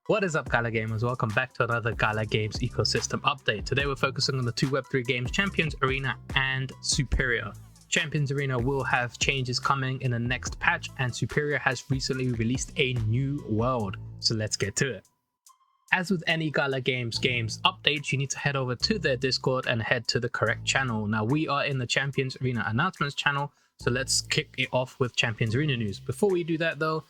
What is up, Gala Gamers? Welcome back to another Gala Games ecosystem update. Today we're focusing on the two Web3 games, Champions Arena and Superior. Champions Arena will have changes coming in the next patch, and Superior has recently released a new world. So let's get to it. As with any Gala Games updates, you need to head over to their Discord and head to the correct channel. Now we are in the Champions Arena announcements channel, so let's kick it off with Champions Arena news. Before we do that though,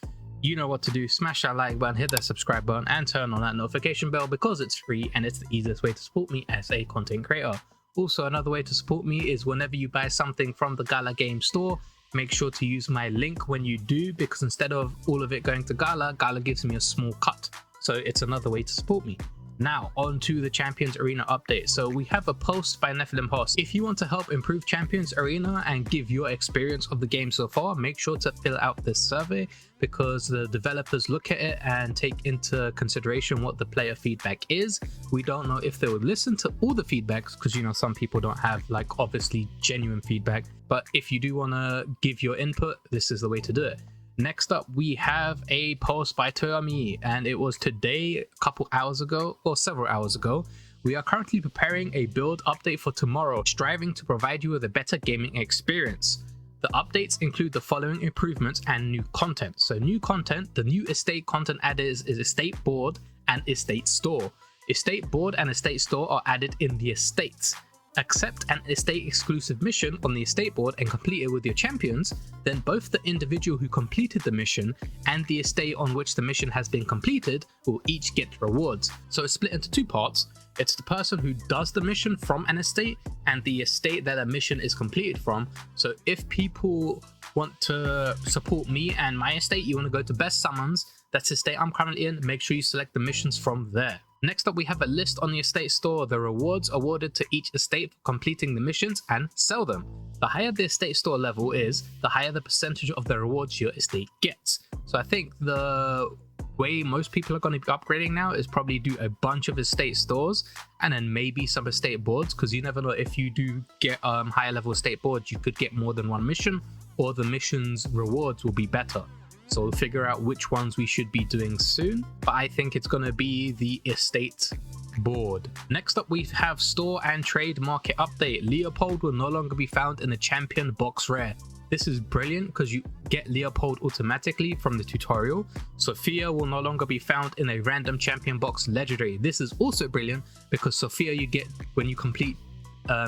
you know what to do. Smash that like button, hit that subscribe button, and turn on that notification bell because it's free and it's the easiest way to support me as a content creator. Also, another way to support me is whenever you buy something from the Gala Games store, make sure to use my link when you do, because instead of all of it going to Gala gives me a small cut. So it's another way to support me. Now, on to the Champions Arena update. So we have a post by Smilinmonster. If you want to help improve Champions Arena and give your experience of the game so far, make sure to fill out this survey, because the developers look at it and take into consideration what the player feedback is. We don't know if they would listen to all the feedbacks, because you know some people don't have like obviously genuine feedback, but if you do want to give your input, this is the way to do it. Next up, we have a post by Toyami, and it was today, a couple hours ago, or several hours ago. We are currently preparing a build update for tomorrow, striving to provide you with a better gaming experience. The updates include the following improvements and new content. So new content, the new estate content added is estate board and estate store. Estate board and estate store are added in the estates. Accept an estate exclusive mission on the estate board and complete it with your champions, then both the individual who completed the mission and the estate on which the mission has been completed will each get rewards. So it's split into two parts. It's the person who does the mission from an estate and the estate that a mission is completed from. So if people want to support me and my estate, you want to go to best summons, that's the estate I'm currently in, make sure you select the missions from there. Next up, we have a list on the estate store, the rewards awarded to each estate for completing the missions and sell them. The higher the estate store level is, the higher the percentage of the rewards your estate gets. So I think the way most people are going to be upgrading now is probably do a bunch of estate stores and then maybe some estate boards, because you never know, if you do get higher level estate boards, you could get more than one mission, or the mission's rewards will be better. So we'll figure out which ones we should be doing soon, but I think it's going to be the estate board. Next up, we have store and trade market update. Leopold will no longer be found in the champion box rare. This is brilliant because you get Leopold automatically from the tutorial. Sophia will no longer be found in a random champion box legendary. This is also brilliant because Sophia you get when you complete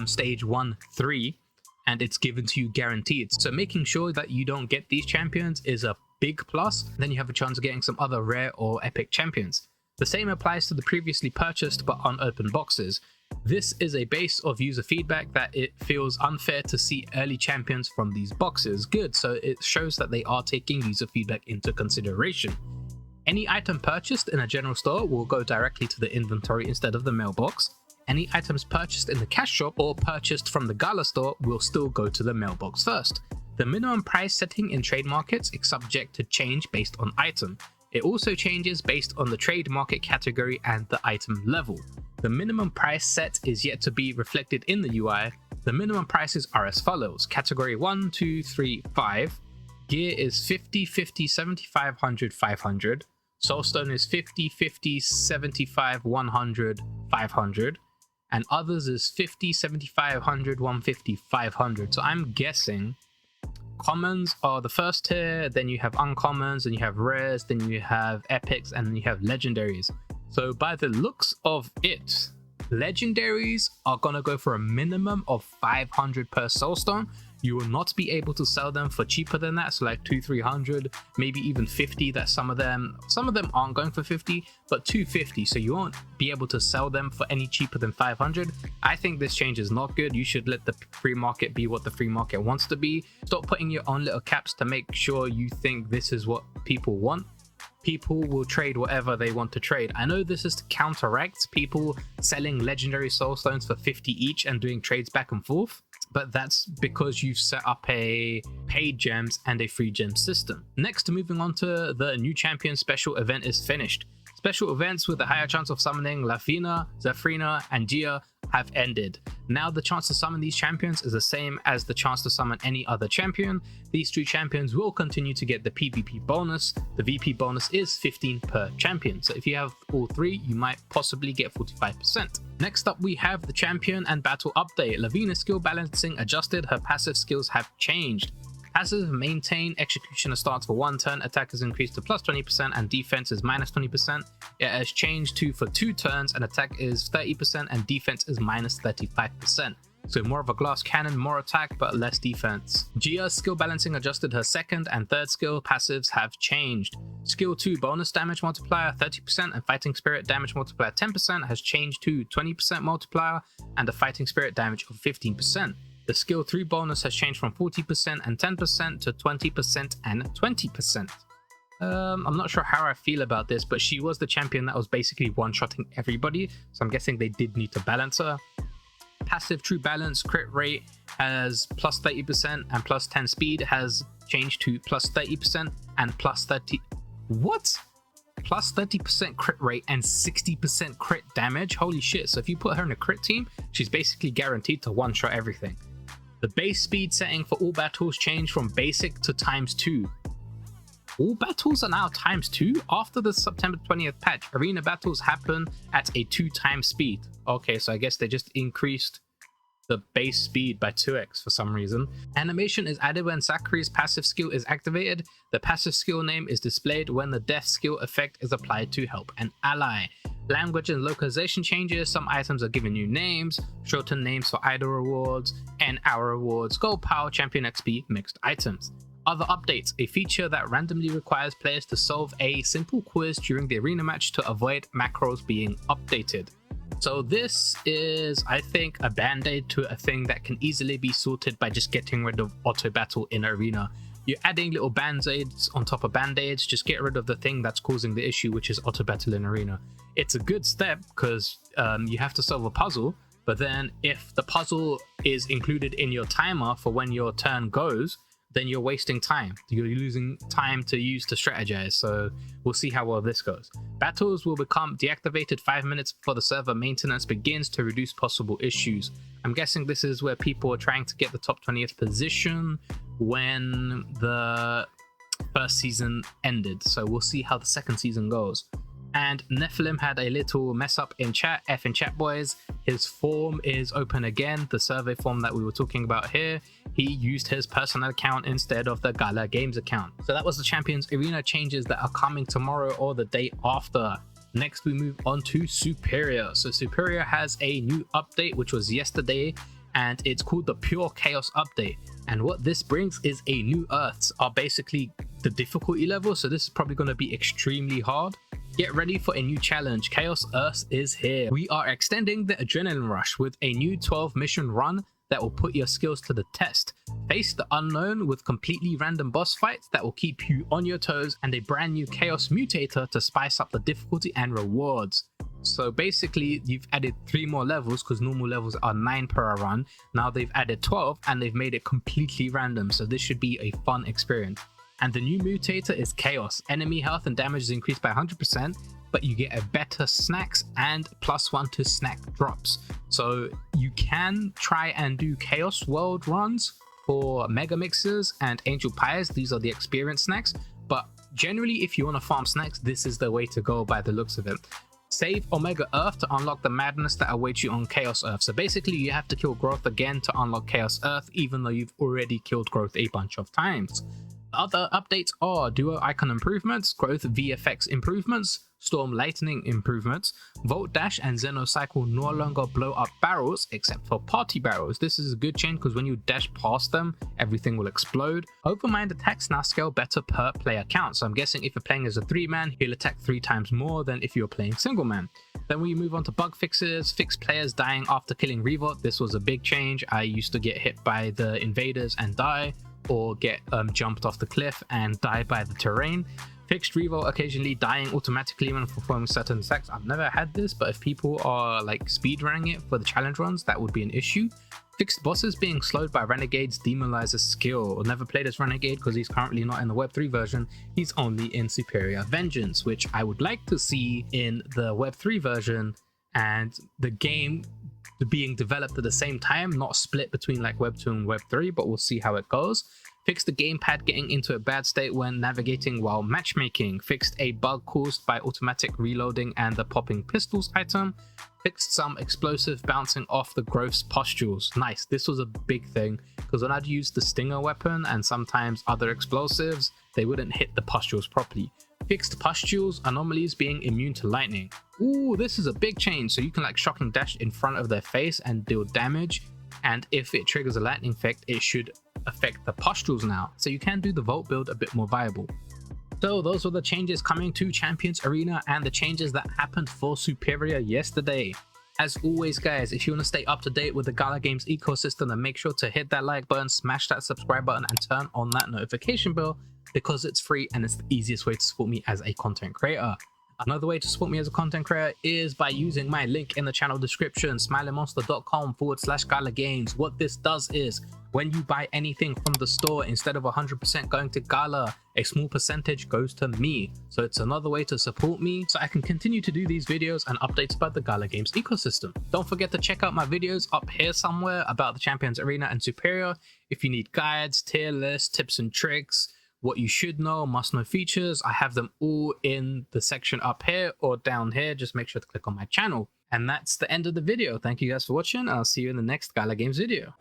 stage 1-3, and it's given to you guaranteed. So making sure that you don't get these champions is a big plus. Then you have a chance of getting some other rare or epic champions. The same applies to the previously purchased but unopened boxes. This is a base of user feedback that it feels unfair to see early champions from these boxes. Good, so it shows that they are taking user feedback into consideration. Any item purchased in a general store will go directly to the inventory instead of the mailbox. Any items purchased in the cash shop or purchased from the Gala store will still go to the mailbox first. The minimum price setting in trade markets is subject to change based on item. It also changes based on the trade market category and the item level. The minimum price set is yet to be reflected in the UI. The minimum prices are as follows. Category 1, 2, 3, 5. Gear is 50, 50, 75, 100, 500. Soulstone is 50, 50, 75, 100, 500. And others is 50, 75, 100, 150, 500. So I'm guessing commons are the first tier, then you have uncommons, then you have rares, then you have epics, and then you have legendaries. So by the looks of it, legendaries are gonna go for a minimum of 500 per soulstone. You will not be able to sell them for cheaper than that, so like 200-300, maybe even 50. That some of them aren't going for 50, but 250, so you won't be able to sell them for any cheaper than 500. I think this change is not good. You should let the free market be what the free market wants to be. Stop putting your own little caps to make sure you think this is what people want. People will trade whatever they want to trade. I know this is to counteract people selling legendary soulstones for 50 each and doing trades back and forth, but that's because you've set up a paid gems and a free gem system. Next, moving on to the new champion special event is finished. Special events with a higher chance of summoning Lafina, Zafrina, and Gia have ended. Now the chance to summon these champions is the same as the chance to summon any other champion. These 3 champions will continue to get the PvP bonus. The VP bonus is 15 per champion, so if you have all 3, you might possibly get 45%. Next up we have the champion and battle update. Lavina's skill balancing adjusted, her passive skills have changed. Passive maintain, executioner starts for 1 turn, attack is increased to plus 20% and defense is minus 20%. It has changed to for 2 turns and attack is 30% and defense is minus 35%. So more of a glass cannon, more attack but less defense. Gia's skill balancing adjusted, her 2nd and 3rd skill passives have changed. Skill 2 bonus damage multiplier 30% and fighting spirit damage multiplier 10% has changed to 20% multiplier and a fighting spirit damage of 15%. The skill 3 bonus has changed from 40% and 10% to 20% and 20%. I'm not sure how I feel about this, but she was the champion that was basically one-shotting everybody, so I'm guessing they did need to balance her. Passive true balance crit rate has plus 30% and plus 10 speed has changed to plus 30% and plus 30... What? Plus 30% crit rate and 60% crit damage? Holy shit, so if you put her in a crit team, she's basically guaranteed to one-shot everything. The base speed setting for all battles changed from basic to ×2. All battles are now ×2? After the September 20th patch, arena battles happen at a 2 times speed. Okay, so I guess they just increased the base speed by 2x for some reason. Animation is added when Sakuri's passive skill is activated. The passive skill name is displayed when the death skill effect is applied to help an ally. Language and localization changes. Some items are given new names, shortened names for idol rewards, N-hour rewards, gold power, champion XP, mixed items. Other updates, a feature that randomly requires players to solve a simple quiz during the arena match to avoid macros being updated. So this is, I think, a band-aid to a thing that can easily be sorted by just getting rid of auto battle in arena. You're adding little band-aids on top of band-aids, just get rid of the thing that's causing the issue, which is auto battle in arena. It's a good step because you have to solve a puzzle, but then if the puzzle is included in your timer for when your turn goes, then you're wasting time. You're losing time to use to strategize, so we'll see how well this goes. Battles will become deactivated 5 minutes before the server maintenance begins to reduce possible issues. I'm guessing this is where people are trying to get the top 20th position when the first season ended, so we'll see how the second season goes. And Nephilim had a little mess up in chat. F in chat, boys. His form is open again, the survey form that we were talking about here. He used his personal account instead of the Gala Games account. So that was the Champions Arena changes that are coming tomorrow or the day after. Next we move on to Superior. So Superior has a new update, which was yesterday, and it's called the Pure Chaos update. And what this brings is a new Earths are basically the difficulty level, so this is probably going to be extremely hard. Get ready for a new challenge. Chaos Earth is here. We are extending the adrenaline rush with a new 12 mission run that will put your skills to the test. Face the unknown with completely random boss fights that will keep you on your toes, and a brand new Chaos Mutator to spice up the difficulty and rewards. So basically you've added 3 more levels because normal levels are 9 per run. Now they've added 12 and they've made it completely random, so this should be a fun experience. And the new mutator is Chaos. Enemy health and damage is increased by 100%, but you get a better snacks and +1 to snack drops. So you can try and do Chaos World runs for Mega Mixers and Angel Pies. These are the experience snacks, but generally if you want to farm snacks, this is the way to go by the looks of it. Save Omega Earth to unlock the madness that awaits you on Chaos Earth. So basically you have to kill Growth again to unlock Chaos Earth, even though you've already killed Growth a bunch of times. Other updates are Duo Icon improvements, Growth VFX improvements, Storm Lightning improvements, Volt Dash and Xenocycle no longer blow up barrels except for party barrels. This is a good change because when you dash past them, everything will explode. Overmind attacks now scale better per player count, so I'm guessing if you're playing as a 3-man, he'll attack 3 times more than if you're playing single man. Then we move on to bug fixes. Fix players dying after killing Revolt. This was a big change. I used to get hit by the invaders and die, or get jumped off the cliff and die by the terrain. Fixed Revolt occasionally dying automatically when performing certain attacks. I've never had this, but if people are like speedrunning it for the challenge runs, that would be an issue. Fixed bosses being slowed by Renegade's Demoralizer's skill. Never played as Renegade because he's currently not in the Web3 version. He's only in Superior Vengeance, which I would like to see in the Web3 version, and the game being developed at the same time, not split between like Web 2 and Web 3, but we'll see how it goes. Fixed the gamepad getting into a bad state when navigating while matchmaking. Fixed a bug caused by automatic reloading and the popping pistols item. Fixed some explosive bouncing off the Growth's pustules. Nice, this was a big thing because when I'd use the Stinger weapon and sometimes other explosives, they wouldn't hit the pustules properly. Fixed pustules anomalies being immune to lightning. Ooh, this is a big change. So you can like shocking dash in front of their face and deal damage, and if it triggers a lightning effect, it should affect the pustules now, so you can do the Vault build a bit more viable. So those were the changes coming to Champions Arena and the changes that happened for Superior yesterday. As always guys, if you want to stay up to date with the Gala Games ecosystem, then make sure to hit that like button, smash that subscribe button, and turn on that notification bell because it's free and it's the easiest way to support me as a content creator. Another way to support me as a content creator is by using my link in the channel description, smilinmonster.com/Gala Games. What this does is when you buy anything from the store, instead of 100% going to Gala, a small percentage goes to me. So it's another way to support me so I can continue to do these videos and updates about the Gala Games ecosystem. Don't forget to check out my videos up here somewhere about the Champions Arena and Superior. If you need guides, tier lists, tips and tricks, what you should know, must know features, I have them all in the section up here or down here. Just make sure to click on my channel. And that's the end of the video. Thank you guys for watching. I'll see you in the next Gala Games video.